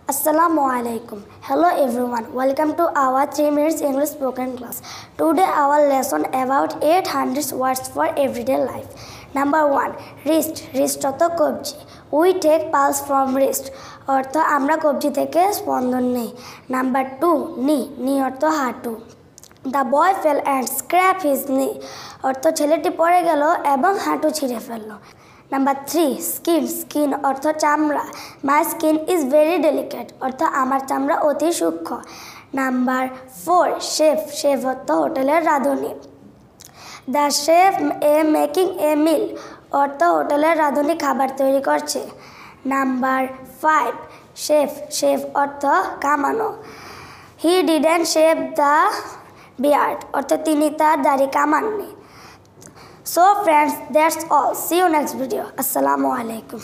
Assalamu alaikum. Hello everyone. Welcome to our 3 minutes English spoken class. Today our lesson about 800 words for everyday life. Number 1. Wrist. Wrist অর্থ কবজি. We take pulse from wrist. অর্থ আমরা কবজি থেকে স্পন্দন নেই. Number 2. Knee. Knee অর্থ হাঁটু. The boy fell and scraped his knee. অর্থ ছেলেটি পড়ে গেল এবং হাঁটু ছিঁড়ে ফেলল. Number 3. Skin. Skin অর্থ চামড়া. My skin is very delicate. অর্থ আমার চামড়া অতি সূক্ষ্ম. Number 4. Chef. Chef অর্থ হোটেলের রাঁধুনি. The chef making a meal. অর্থ হোটেলের রাঁধুনি খাবার তৈরি করছে. Number 5. Chef. Chef অর্থ কামানো. He didn't shave the beard. অর্থ তিনি তার দাড়ি কামাননি. So friends, that's all. See you next video. Assalamu alaikum.